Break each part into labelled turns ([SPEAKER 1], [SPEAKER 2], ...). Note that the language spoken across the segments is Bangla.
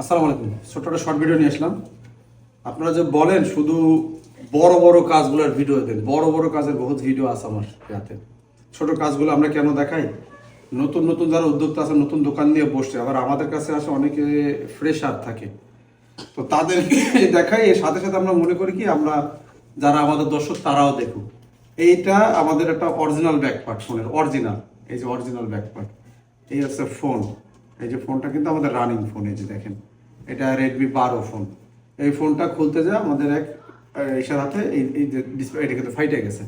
[SPEAKER 1] আসসালামু আলাইকুম। ছোট্ট একটা শর্ট ভিডিও নিয়ে আসলাম। আপনারা যে বলেন শুধু বড় বড় কাজগুলোর ভিডিও দেন, বড় বড় কাজের বহুত ভিডিও আছে আমার হাতে। ছোট কাজগুলো আমরা কেন দেখাই? নতুন নতুন যারা উদ্যোক্তা আছে, নতুন দোকান নিয়ে বসছে, আবার আমাদের কাছে আসে অনেকে ফ্রেশার থাকে, তো তাদেরকে দেখাই। এর সাথে সাথে আমরা মনে করি কি, আমরা যারা আমাদের দর্শক তারাও দেখুক। এইটা আমাদের একটা অরিজিনাল ব্যাকপার্ট, ফোনের অরিজিনাল। এই যে অরিজিনাল ব্যাকপার্ট, এই হচ্ছে ফোন। এই যে ফোনটা কিন্তু আমাদের রানিং ফোন। এই যে দেখেন, এটা Redmi 12 ফোন। এই ফোনটা খুলতে যায় আমাদের এক এসার হাতে এই যে ডিসপ্লে, এটা কিন্তু ফাইটে গেছে।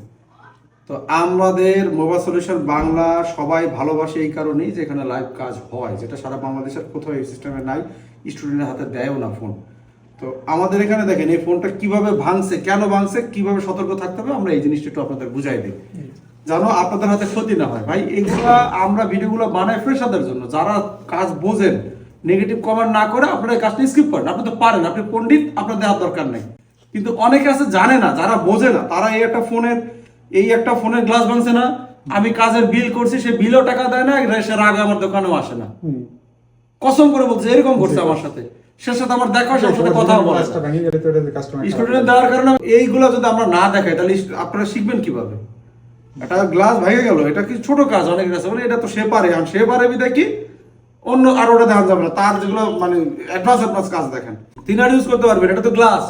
[SPEAKER 1] তো আমাদের মোবাইল সলিউশন বাংলা সবাই ভালোবাসে এই কারণেই যে এখানে লাইভ কাজ হয়, যেটা সারা বাংলাদেশের কোথাও এই সিস্টেমে নাই। স্টুডেন্টের হাতে দেয়ও না ফোন। তো আমাদের এখানে দেখেন এই ফোনটা কিভাবে ভাঙছে, কেন ভাঙছে, কিভাবে সতর্ক থাকতে হবে, আমরা এই জিনিসটা একটু আপনাদের বুঝাই দিই, যেন আপনাদের হাতে ক্ষতি না হয়। ভাই এগুলা আমরা ভিডিওগুলো বানাই ফ্রেশারদের জন্য, যারা কাজ বোঝেন। নেগেটিভ কমেন্ট না করে আপনারা এই কাজটা স্কিপ করেন। আপনি তো পারেন, আপনি পণ্ডিত, আপনার দেওয়ার দরকার নেই। কিন্তু অনেকে আছে জানে না, যারা বোঝে না, তারা এই একটা ফোনের গ্লাস ভাঙছে না, আমি কাজের বিল করছি, সে বিলও টাকা দেয় না, সে রাগে আমার দোকানেও আসে না। কসম করে বলছে, এরকম করছে আমার সাথে। সে সাথে আমার দেখা হয়, সাথে কথা বলে। স্টুডেন্ট দেওয়ার কারণে এইগুলো যদি আমরা না দেখাই, তাহলে আপনারা শিখবেন কিভাবে? একটা গ্লাস ভেঙে গেল, এটা কি ছোট কাজ? অনেক আছে মানে এটা তো সে পারে, আর সে পারে দেখি অন্য আর ওটা দেখা যাবে না। তার যেগুলো মানে অ্যাডভান্স কাজ দেখেন, তিনি আর ইউজ করতে পারবেন। এটা তো গ্লাস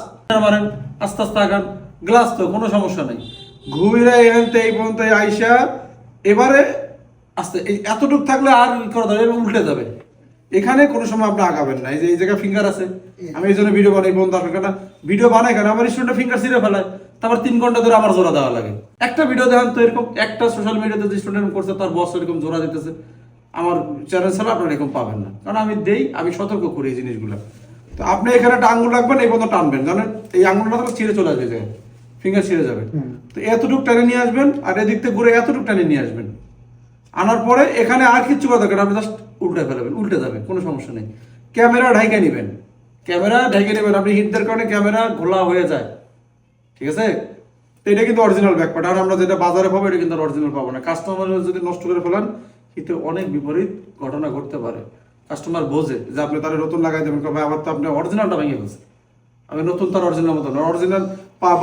[SPEAKER 1] মারেন, আস্তে আস্তে আগান, গ্লাস তো কোনো সমস্যা নেই। ঘুমিরা এখানতে এই পর্যন্ত আইসা এবারে আস্তে এতটুকু থাকলে আর করা যাবে, উল্টে যাবে। এখানে কোনো সময় আপনি আগাবেন না। এই যে এই জায়গায় ফিঙ্গার আছে, আমি এই জন্য ভিডিও বানাই। বন্ধু আপনার কেন ভিডিও বানাই কেন? আমার স্টুডেন্ট ফিঙ্গার ছিঁড়ে ফেলায়, তারপর 3 ঘন্টা ধরে আমার জোড়া দেওয়া লাগে। একটা ভিডিও দেখেন তো এরকম, একটা সোশ্যাল মিডিয়াতে যে স্টুডেন্ট করছে তার বস এরকম জোড়া দিতেছে। আমার চ্যানেল ছাড়া আপনারা এরকম পাবেন না, কারণ আমি দেই, আমি সতর্ক করি এই জিনিসগুলো। তো আপনি এখানে একটা আঙুল রাখবেন, এই পর্যন্ত টানবেন, জানেন এই আঙুলটা তো ছিঁড়ে চলে আসবে, ফিঙ্গার ছিঁড়ে যাবে। তো এতটুকু টেনে নিয়ে আসবেন, আর এদিক থেকে ঘুরে এতটুকু টেনে নিয়ে আসবেন। আনার পরে এখানে আর কিচ্ছু করা দরকার, আপনি জাস্ট উল্টে ফেলবেন, উল্টে যাবে, কোনো সমস্যা নেই। ক্যামেরা ঢাইকে নেবেন, আপনি হিটদের কারণে ক্যামেরা ঘোলা হয়ে যায়, ঠিক আছে? তো এটা কিন্তু অরিজিনাল ব্যাকপার্ট। আর আমরা যেটা বাজারে পাবো এটা কিন্তু অরিজিনাল পাবো না। কাস্টমার যদি নষ্ট করে ফেলেন, কিন্তু অনেক বিপরীত ঘটনা ঘটতে পারে। কাস্টমার বোঝে যে আপনি তারা নতুন লাগাই দেবেন, ভাই আবার তো আপনি অরিজিনালটা ভেঙে ফেলছে। আমি নতুন তার অরিজিনাল মতো না, অরিজিনাল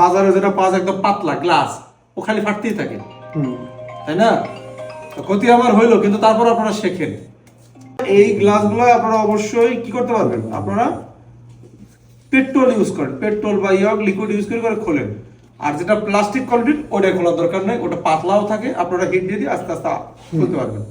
[SPEAKER 1] বাজারে যেটা পাওয়া যায় একদম পাতলা গ্লাস, ও খালি ফাটতেই থাকে, তাই না? ক্ষতি আমার হইলো, কিন্তু তারপর আপনারা শেখেন। এই গ্লাসগুলো আপনারা অবশ্যই কি করতে পারবেন, আপনারা পেট্রোল ইউজ করেন, পেট্রোল বা লিকুইড ইউজ করে খোলেন। আর যেটা প্লাস্টিক কোয়ালিটির, ওটা খোলার দরকার নেই, ওটা পাতলাও থাকে, আপনারা হিট দিয়ে আস্তে আস্তে খুলতে পারবেন।